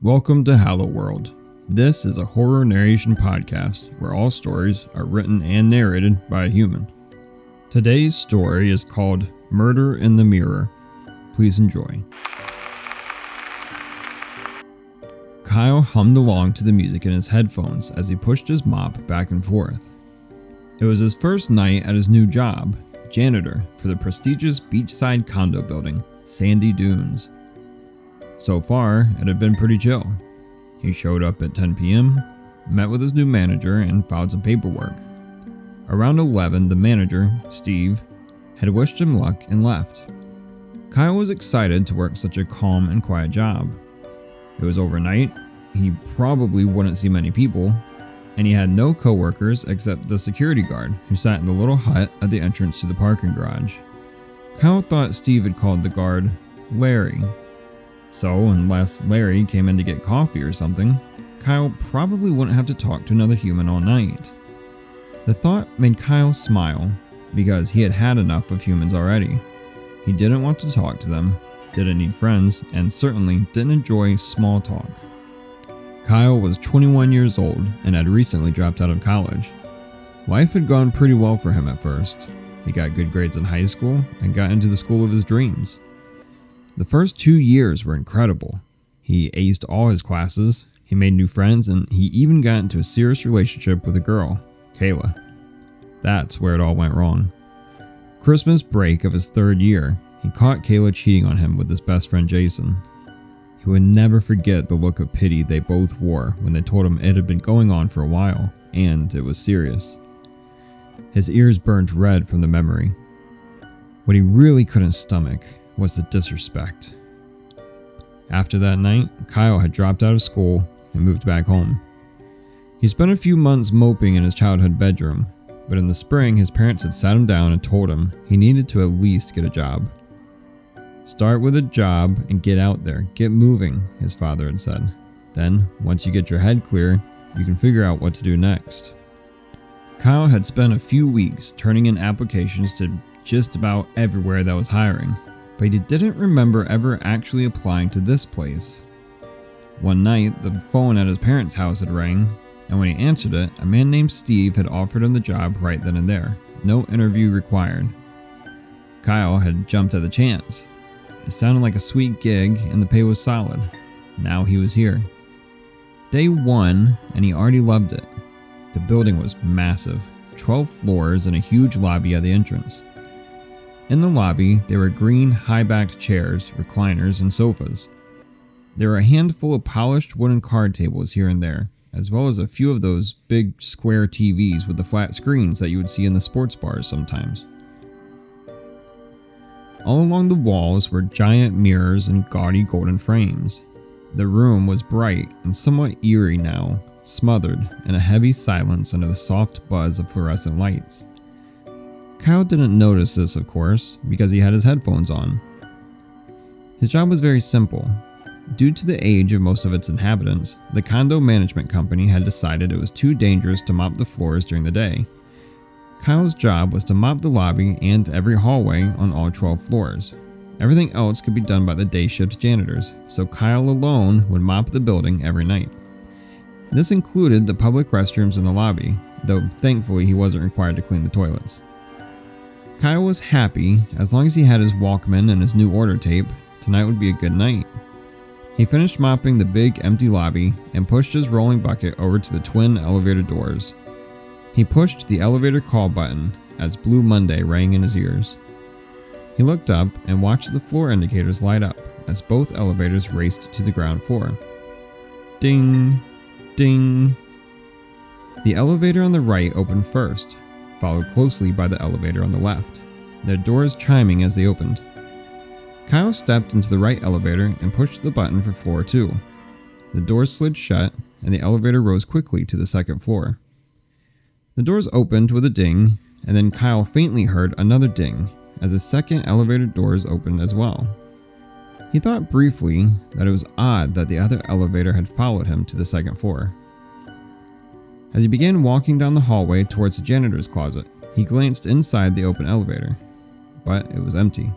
Welcome to Hallow World. This is a horror narration podcast where all stories are written and narrated by a human. Today's story is called Murder in the Mirror. Please enjoy. Kyle hummed along to the music in his headphones as he pushed his mop back and forth. It was his first night at his new job, janitor for the prestigious beachside condo building, Sandy Dunes. So far, it had been pretty chill. He showed up at 10 p.m., met with his new manager, and filed some paperwork. Around 11, the manager, Steve, had wished him luck and left. Kyle was excited to work such a calm and quiet job. It was overnight, he probably wouldn't see many people, and he had no coworkers except the security guard who sat in the little hut at the entrance to the parking garage. Kyle thought Steve had called the guard Larry. So, unless Larry came in to get coffee or something, Kyle probably wouldn't have to talk to another human all night. The thought made Kyle smile, because he had had enough of humans already. He didn't want to talk to them, didn't need friends, and certainly didn't enjoy small talk. Kyle was 21 years old and had recently dropped out of college. Life had gone pretty well for him at first. He got good grades in high school and got into the school of his dreams. The first 2 years were incredible. He aced all his classes, he made new friends, and he even got into a serious relationship with a girl, Kayla. That's where it all went wrong. Christmas break of his third year, he caught Kayla cheating on him with his best friend Jason. He would never forget the look of pity they both wore when they told him it had been going on for a while, and it was serious. His ears burned red from the memory. What he really couldn't stomach was the disrespect. After that night, Kyle had dropped out of school and moved back home. He spent a few months moping in his childhood bedroom, but in the spring his parents had sat him down and told him he needed to at least get a job. "Start with a job and get out there, get moving," his father had said. "Then, once you get your head clear, you can figure out what to do next." Kyle had spent a few weeks turning in applications to just about everywhere that was hiring, but he didn't remember ever actually applying to this place. One night, the phone at his parents' house had rang, and when he answered it, a man named Steve had offered him the job right then and there, no interview required. Kyle had jumped at the chance. It sounded like a sweet gig, and the pay was solid. Now he was here. Day one, and he already loved it. The building was massive, 12 floors and a huge lobby at the entrance. In the lobby, there were green, high-backed chairs, recliners, and sofas. There were a handful of polished wooden card tables here and there, as well as a few of those big square TVs with the flat screens that you would see in the sports bars sometimes. All along the walls were giant mirrors and gaudy golden frames. The room was bright and somewhat eerie now, smothered in a heavy silence under the soft buzz of fluorescent lights. Kyle didn't notice this, of course, because he had his headphones on. His job was very simple. Due to the age of most of its inhabitants, the condo management company had decided it was too dangerous to mop the floors during the day. Kyle's job was to mop the lobby and every hallway on all 12 floors. Everything else could be done by the day shift janitors, so Kyle alone would mop the building every night. This included the public restrooms in the lobby, though thankfully he wasn't required to clean the toilets. Kyle was happy. As long as he had his Walkman and his new order tape, tonight would be a good night. He finished mopping the big empty lobby and pushed his rolling bucket over to the twin elevator doors. He pushed the elevator call button as Blue Monday rang in his ears. He looked up and watched the floor indicators light up as both elevators raced to the ground floor. Ding! Ding! The elevator on the right opened first, followed closely by the elevator on the left, their doors chiming as they opened. Kyle stepped into the right elevator and pushed the button for floor 2. The doors slid shut, and the elevator rose quickly to the second floor. The doors opened with a ding, and then Kyle faintly heard another ding as the second elevator doors opened as well. He thought briefly that it was odd that the other elevator had followed him to the second floor. As he began walking down the hallway towards the janitor's closet, he glanced inside the open elevator, but it was empty.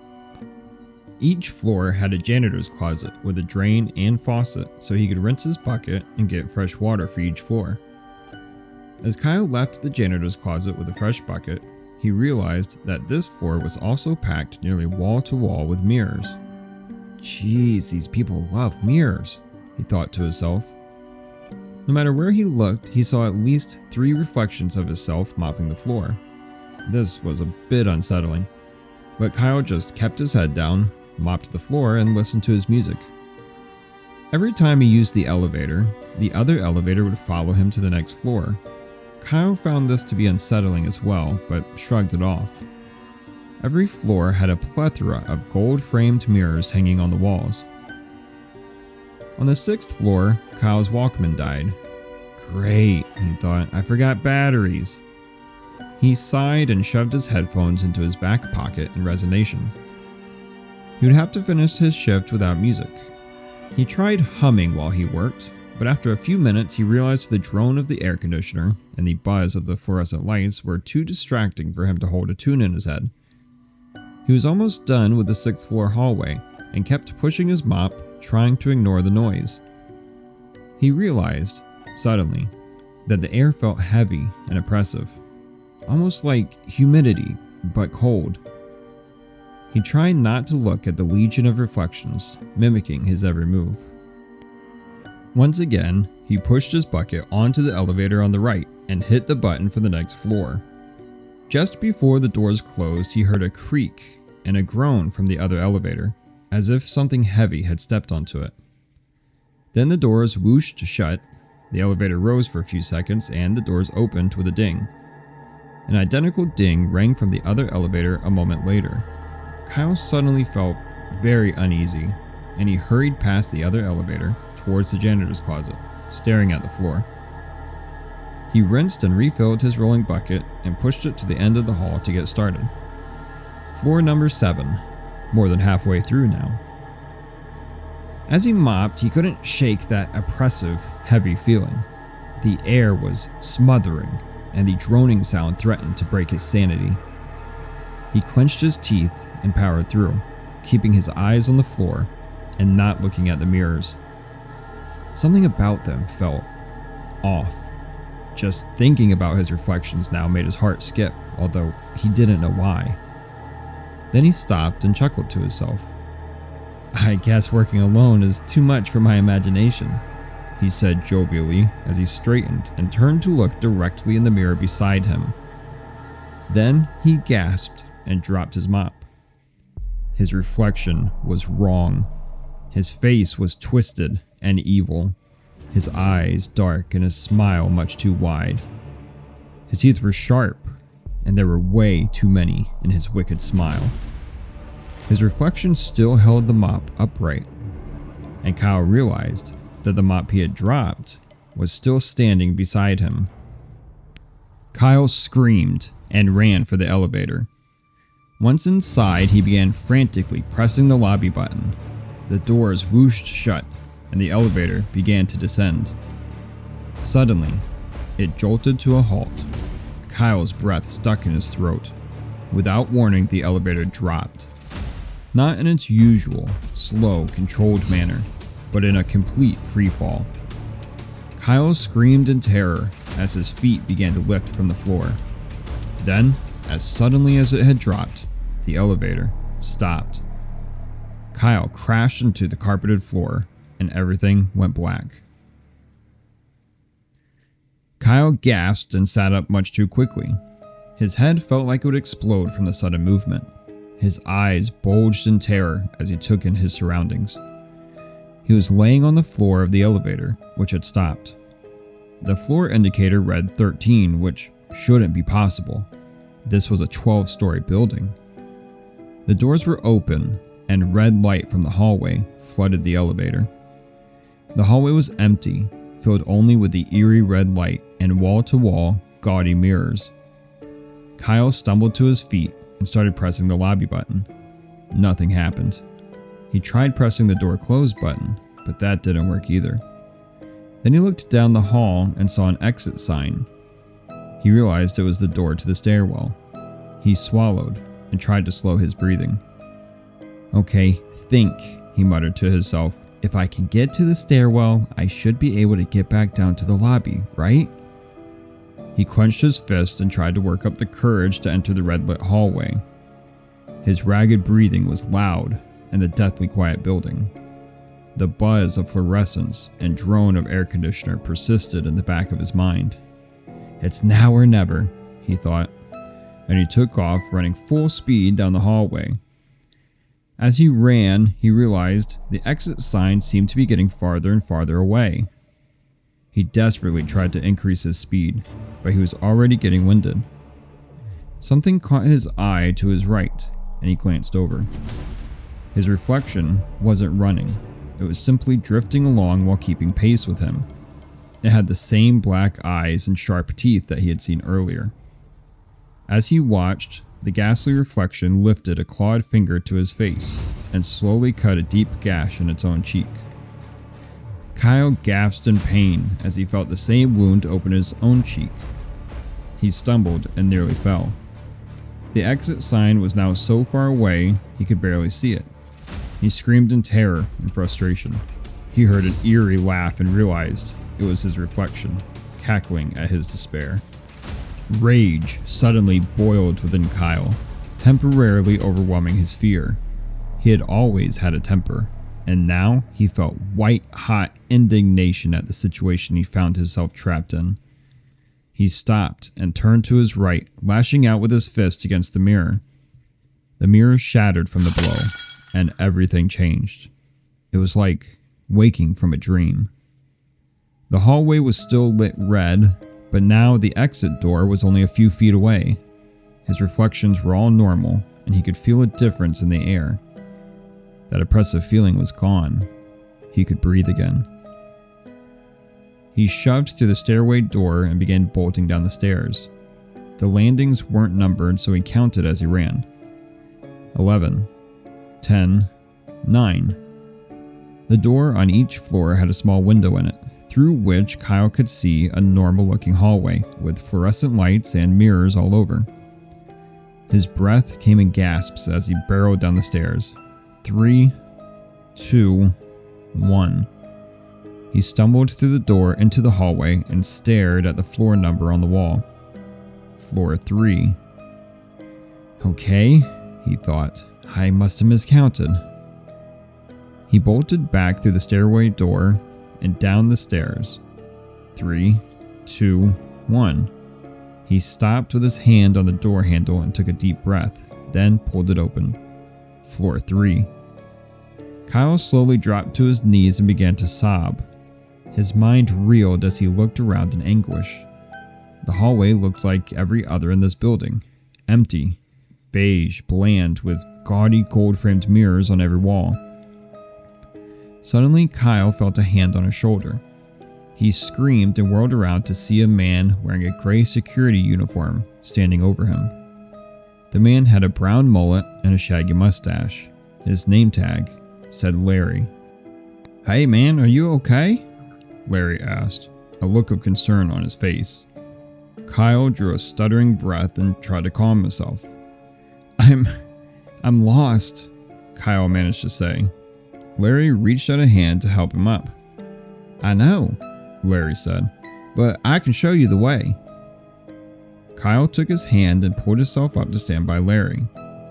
Each floor had a janitor's closet with a drain and faucet so he could rinse his bucket and get fresh water for each floor. As Kyle left the janitor's closet with a fresh bucket, he realized that this floor was also packed nearly wall to wall with mirrors. Jeez, these people love mirrors, he thought to himself. No matter where he looked, he saw at least 3 reflections of himself mopping the floor. This was a bit unsettling, but Kyle just kept his head down, mopped the floor, and listened to his music. Every time he used the elevator, the other elevator would follow him to the next floor. Kyle found this to be unsettling as well, but shrugged it off. Every floor had a plethora of gold-framed mirrors hanging on the walls. On the 6th floor, Kyle's Walkman died. Great, he thought, I forgot batteries. He sighed and shoved his headphones into his back pocket in resignation. He would have to finish his shift without music. He tried humming while he worked, but after a few minutes he realized the drone of the air conditioner and the buzz of the fluorescent lights were too distracting for him to hold a tune in his head. He was almost done with the 6th floor hallway and kept pushing his mop, trying to ignore the noise. He realized, suddenly, that the air felt heavy and oppressive, almost like humidity, but cold. He tried not to look at the legion of reflections, mimicking his every move. Once again, he pushed his bucket onto the elevator on the right and hit the button for the next floor. Just before the doors closed, he heard a creak and a groan from the other elevator, as if something heavy had stepped onto it. Then the doors whooshed shut, the elevator rose for a few seconds, and the doors opened with a ding. An identical ding rang from the other elevator a moment later. Kyle suddenly felt very uneasy, and he hurried past the other elevator towards the janitor's closet, staring at the floor. He rinsed and refilled his rolling bucket and pushed it to the end of the hall to get started. Floor number 7, more than halfway through now. As he mopped, he couldn't shake that oppressive, heavy feeling. The air was smothering, and the droning sound threatened to break his sanity. He clenched his teeth and powered through, keeping his eyes on the floor and not looking at the mirrors. Something about them felt off. Just thinking about his reflections now made his heart skip, although he didn't know why. Then he stopped and chuckled to himself. I guess working alone is too much for my imagination, he said jovially as he straightened and turned to look directly in the mirror beside him. Then he gasped and dropped his mop. His reflection was wrong. His face was twisted and evil, his eyes dark and his smile much too wide. His teeth were sharp, and there were way too many in his wicked smile. His reflection still held the mop upright, and Kyle realized that the mop he had dropped was still standing beside him. Kyle screamed and ran for the elevator. Once inside, he began frantically pressing the lobby button. The doors whooshed shut, and the elevator began to descend. Suddenly, it jolted to a halt. Kyle's breath stuck in his throat. Without warning, the elevator dropped. Not in its usual, slow, controlled manner, but in a complete freefall. Kyle screamed in terror as his feet began to lift from the floor. Then, as suddenly as it had dropped, the elevator stopped. Kyle crashed into the carpeted floor, and everything went black. Kyle gasped and sat up much too quickly. His head felt like it would explode from the sudden movement. His eyes bulged in terror as he took in his surroundings. He was laying on the floor of the elevator, which had stopped. The floor indicator read 13, which shouldn't be possible. This was a 12-story building. The doors were open, and red light from the hallway flooded the elevator. The hallway was empty, filled only with the eerie red light and wall-to-wall, gaudy mirrors. Kyle stumbled to his feet and started pressing the lobby button. Nothing happened. He tried pressing the door close button, but that didn't work either. Then he looked down the hall and saw an exit sign. He realized it was the door to the stairwell. He swallowed and tried to slow his breathing. Okay, think, he muttered to himself. If I can get to the stairwell, I should be able to get back down to the lobby, right? He clenched his fist and tried to work up the courage to enter the red-lit hallway. His ragged breathing was loud in the deathly quiet building. The buzz of fluorescence and drone of air conditioner persisted in the back of his mind. It's now or never, he thought, and he took off, running full speed down the hallway. As he ran, he realized the exit sign seemed to be getting farther and farther away. He desperately tried to increase his speed, but he was already getting winded. Something caught his eye to his right, and he glanced over. His reflection wasn't running. It was simply drifting along while keeping pace with him. It had the same black eyes and sharp teeth that he had seen earlier. As he watched, the ghastly reflection lifted a clawed finger to his face and slowly cut a deep gash in its own cheek. Kyle gasped in pain as he felt the same wound open his own cheek. He stumbled and nearly fell. The exit sign was now so far away he could barely see it. He screamed in terror and frustration. He heard an eerie laugh and realized it was his reflection, cackling at his despair. Rage suddenly boiled within Kyle, temporarily overwhelming his fear. He had always had a temper, and now he felt white-hot indignation at the situation he found himself trapped in. He stopped and turned to his right, lashing out with his fist against the mirror. The mirror shattered from the blow, and everything changed. It was like waking from a dream. The hallway was still lit red, but now the exit door was only a few feet away. His reflections were all normal, and he could feel a difference in the air. That oppressive feeling was gone. He could breathe again. He shoved through the stairway door and began bolting down the stairs. The landings weren't numbered, so he counted as he ran. 11, 10, 9. The door on each floor had a small window in it, through which Kyle could see a normal-looking hallway with fluorescent lights and mirrors all over. His breath came in gasps as he barreled down the stairs. 3, 2, 1. He stumbled through the door into the hallway and stared at the floor number on the wall. Floor 3. Okay, he thought. I must have miscounted. He bolted back through the stairway door and down the stairs. 3, 2, 1. He stopped with his hand on the door handle and took a deep breath, then pulled it open. Floor 3. Kyle slowly dropped to his knees and began to sob. His mind reeled as he looked around in anguish. The hallway looked like every other in this building. Empty, beige, bland, with gaudy gold-framed mirrors on every wall. Suddenly, Kyle felt a hand on his shoulder. He screamed and whirled around to see a man wearing a gray security uniform standing over him. The man had a brown mullet and a shaggy mustache. His name tag said Larry. "Hey man, are you okay?" Larry asked, a look of concern on his face. Kyle drew a stuttering breath and tried to calm himself. I'm lost, Kyle managed to say. Larry reached out a hand to help him up. "I know," Larry said, "but I can show you the way." Kyle took his hand and pulled himself up to stand by Larry.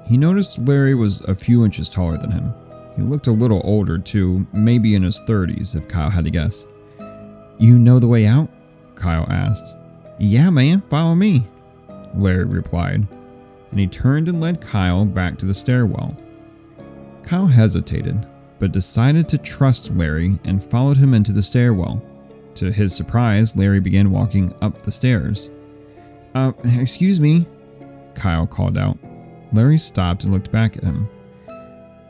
He noticed Larry was a few inches taller than him. He looked a little older too, maybe in his 30s if Kyle had to guess. "You know the way out?" Kyle asked. "Yeah man, follow me," Larry replied, and he turned and led Kyle back to the stairwell. Kyle hesitated, but decided to trust Larry and followed him into the stairwell. To his surprise, Larry began walking up the stairs. Excuse me," Kyle called out. Larry stopped and looked back at him.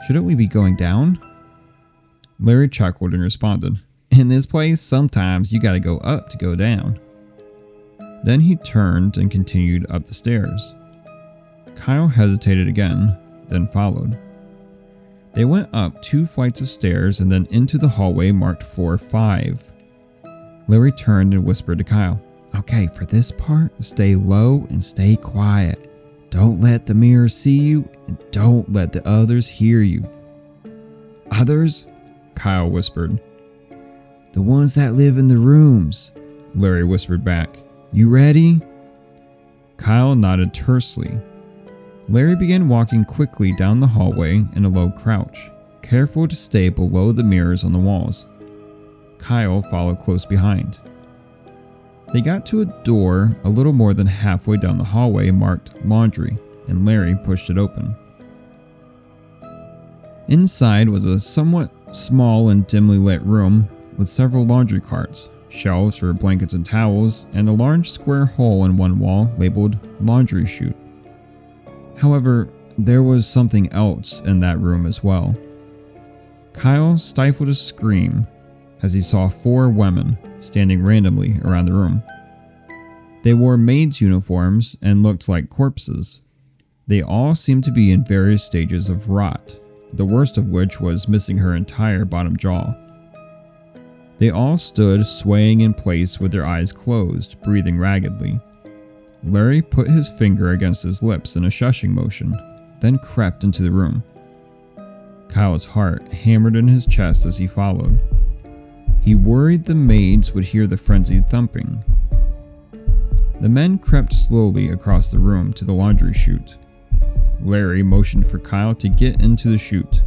"Shouldn't we be going down?" Larry chuckled and responded, "In this place, sometimes you gotta go up to go down." Then he turned and continued up the stairs. Kyle hesitated again, then followed. They went up 2 flights of stairs and then into the hallway marked floor 5. Larry turned and whispered to Kyle, "Okay, for this part, stay low and stay quiet. Don't let the mirror see you, and don't let the others hear you. Others? Kyle whispered. The ones that live in the rooms, Larry whispered back. You ready? Kyle nodded tersely. Larry began walking quickly down the hallway in a low crouch, careful to stay below the mirrors on the walls. Kyle followed close behind. They got to a door a little more than halfway down the hallway marked laundry, and Larry pushed it open. Inside was a somewhat small and dimly lit room with several laundry carts, shelves for blankets and towels, and a large square hole in one wall labeled laundry chute. However, there was something else in that room as well. Kyle stifled a scream as he saw 4 women standing randomly around the room. They wore maids' uniforms and looked like corpses. They all seemed to be in various stages of rot, the worst of which was missing her entire bottom jaw. They all stood swaying in place with their eyes closed, breathing raggedly. Larry put his finger against his lips in a shushing motion, then crept into the room. Kyle's heart hammered in his chest as he followed. He worried the maids would hear the frenzied thumping. The men crept slowly across the room to the laundry chute. Larry motioned for Kyle to get into the chute.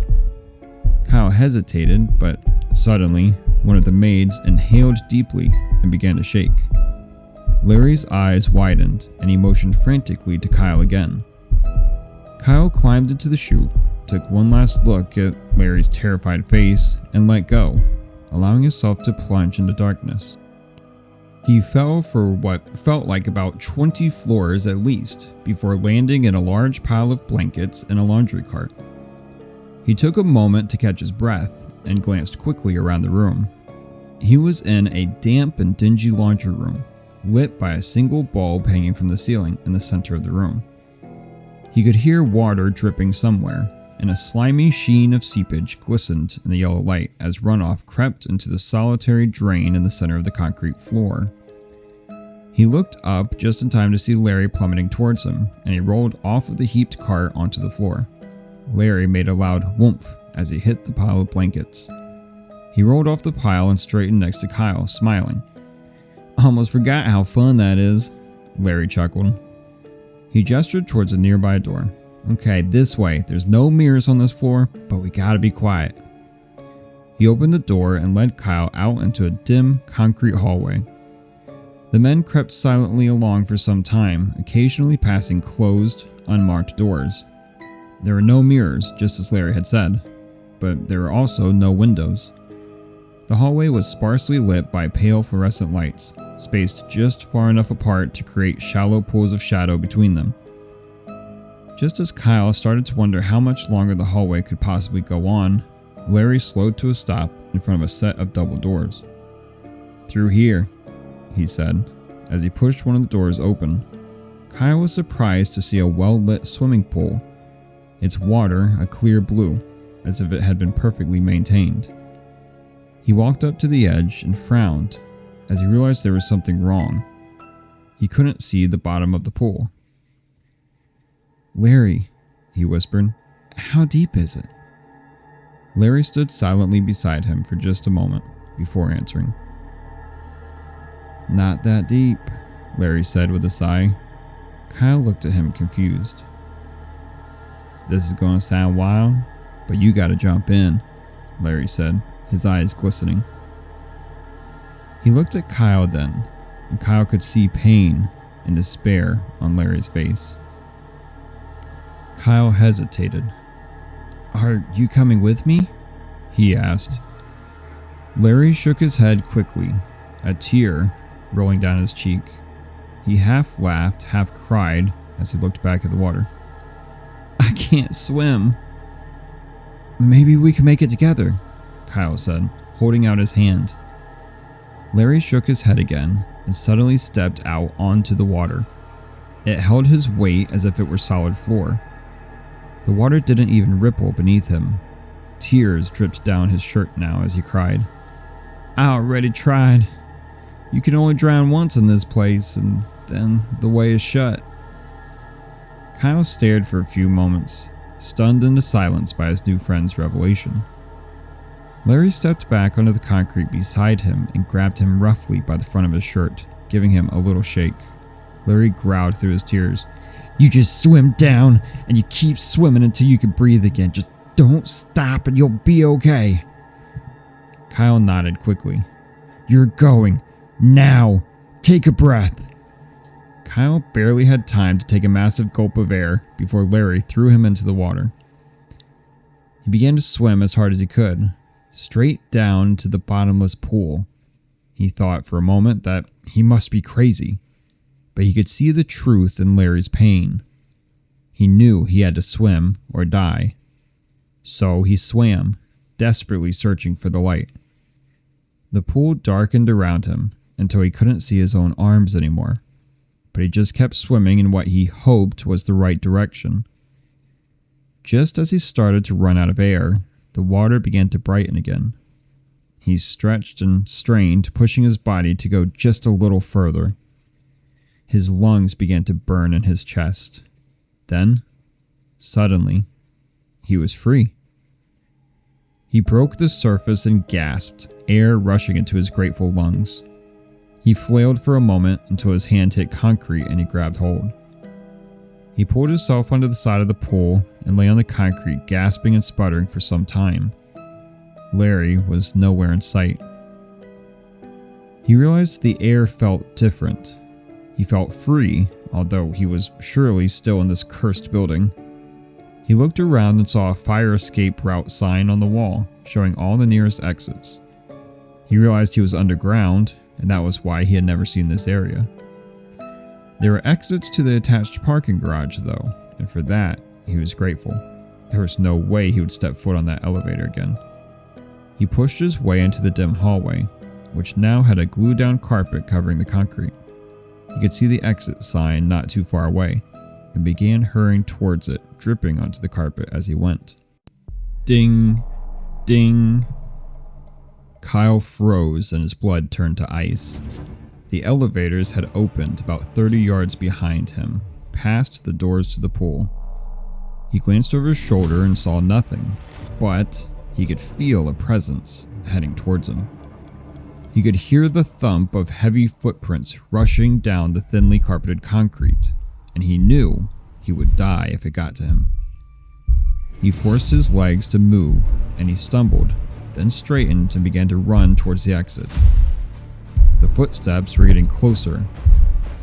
Kyle hesitated, but suddenly, one of the maids inhaled deeply and began to shake. Larry's eyes widened, and he motioned frantically to Kyle again. Kyle climbed into the chute, took one last look at Larry's terrified face, and let go, allowing himself to plunge into darkness. He fell for what felt like about 20 floors at least, before landing in a large pile of blankets in a laundry cart. He took a moment to catch his breath and glanced quickly around the room. He was in a damp and dingy laundry room, lit by a single bulb hanging from the ceiling in the center of the room. He could hear water dripping somewhere, and a slimy sheen of seepage glistened in the yellow light as runoff crept into the solitary drain in the center of the concrete floor. He looked up just in time to see Larry plummeting towards him, and he rolled off of the heaped cart onto the floor. Larry made a loud whoomph as he hit the pile of blankets. He rolled off the pile and straightened next to Kyle, smiling. Almost forgot how fun that is, Larry chuckled. He gestured towards a nearby door. Okay, this way. There's no mirrors on this floor, but we gotta be quiet. He opened the door and led Kyle out into a dim, concrete hallway. The men crept silently along for some time, occasionally passing closed, unmarked doors. There were no mirrors, just as Larry had said, but there were also no windows. The hallway was sparsely lit by pale fluorescent lights, spaced just far enough apart to create shallow pools of shadow between them. Just as Kyle started to wonder how much longer the hallway could possibly go on, Larry slowed to a stop in front of a set of double doors. Through here, he said, as he pushed one of the doors open. Kyle was surprised to see a well-lit swimming pool, its water a clear blue, as if it had been perfectly maintained. He walked up to the edge and frowned as he realized there was something wrong. He couldn't see the bottom of the pool. Larry, he whispered, how deep is it? Larry stood silently beside him for just a moment before answering. Not that deep, Larry said with a sigh. Kyle looked at him confused. This is going to sound wild, but you gotta jump in, Larry said, his eyes glistening. He looked at Kyle then, and Kyle could see pain and despair on Larry's face. Kyle hesitated. Are you coming with me? He asked. Larry shook his head quickly, a tear rolling down his cheek. He half laughed, half cried as he looked back at the water. I can't swim. Maybe we can make it together, Kyle said, holding out his hand. Larry shook his head again and suddenly stepped out onto the water. It held his weight as if it were solid floor. The water didn't even ripple beneath him. Tears dripped down his shirt now as he cried. I already tried. You can only drown once in this place, and then the way is shut. Kyle stared for a few moments, stunned into silence by his new friend's revelation. Larry stepped back onto the concrete beside him and grabbed him roughly by the front of his shirt, giving him a little shake. Larry growled through his tears. "You just swim down, and you keep swimming until you can breathe again. Just don't stop and you'll be okay." Kyle nodded quickly. "You're going. Now. Take a breath." Kyle barely had time to take a massive gulp of air before Larry threw him into the water. He began to swim as hard as he could, straight down to the bottomless pool. He thought for a moment that he must be crazy, but he could see the truth in Larry's pain. He knew he had to swim or die. So he swam, desperately searching for the light. The pool darkened around him until he couldn't see his own arms anymore, but he just kept swimming in what he hoped was the right direction. Just as he started to run out of air, the water began to brighten again. He stretched and strained, pushing his body to go just a little further. His lungs began to burn in his chest. Then, suddenly, he was free. He broke the surface and gasped, air rushing into his grateful lungs. He flailed for a moment until his hand hit concrete and he grabbed hold. He pulled himself onto the side of the pool and lay on the concrete, gasping and sputtering for some time. Larry was nowhere in sight. He realized the air felt different. He felt free, although he was surely still in this cursed building. He looked around and saw a fire escape route sign on the wall, showing all the nearest exits. He realized he was underground, and that was why he had never seen this area. There were exits to the attached parking garage, though, and for that, he was grateful. There was no way he would step foot on that elevator again. He pushed his way into the dim hallway, which now had a glued-down carpet covering the concrete. He could see the exit sign not too far away, and began hurrying towards it, dripping onto the carpet as he went. Ding! Ding! Kyle froze and his blood turned to ice. The elevators had opened about 30 yards behind him, past the doors to the pool. He glanced over his shoulder and saw nothing, but he could feel a presence heading towards him. He could hear the thump of heavy footprints rushing down the thinly carpeted concrete, and he knew he would die if it got to him. He forced his legs to move, and he stumbled, then straightened and began to run towards the exit. The footsteps were getting closer,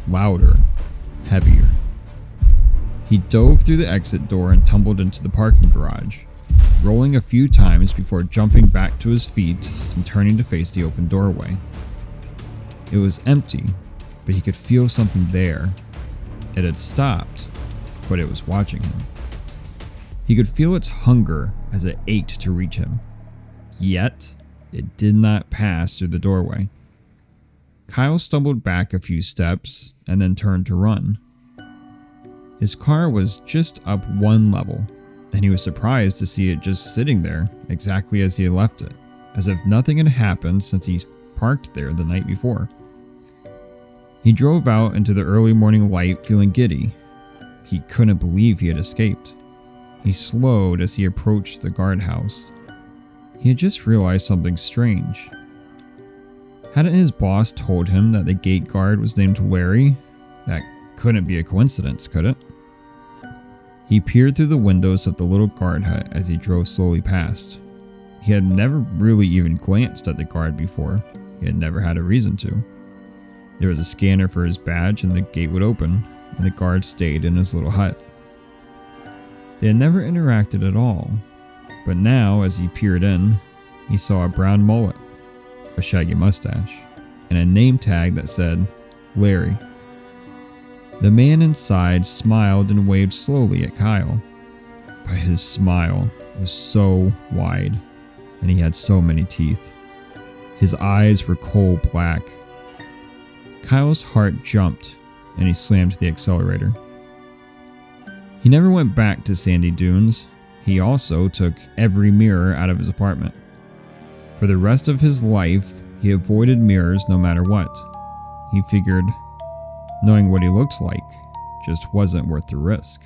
louder, heavier. He dove through the exit door and tumbled into the parking garage, rolling a few times before jumping back to his feet and turning to face the open doorway. It was empty, but he could feel something there. It had stopped, but it was watching him. He could feel its hunger as it ached to reach him. Yet, it did not pass through the doorway. Kyle stumbled back a few steps and then turned to run. His car was just up one level, and he was surprised to see it just sitting there exactly as he had left it, as if nothing had happened since he parked there the night before. He drove out into the early morning light feeling giddy. He couldn't believe he had escaped. He slowed as he approached the guardhouse. He had just realized something strange. Hadn't his boss told him that the gate guard was named Larry? That couldn't be a coincidence, could it? He peered through the windows of the little guard hut as he drove slowly past. He had never really even glanced at the guard before. He had never had a reason to. There was a scanner for his badge and the gate would open, and the guard stayed in his little hut. They had never interacted at all, but now as he peered in, he saw a brown mullet, a shaggy mustache, and a name tag that said, Larry. The man inside smiled and waved slowly at Kyle, but his smile was so wide, and he had so many teeth. His eyes were coal black. Kyle's heart jumped, and he slammed the accelerator. He never went back to Sandy Dunes. He also took every mirror out of his apartment. For the rest of his life, he avoided mirrors no matter what. He figured knowing what he looked like just wasn't worth the risk.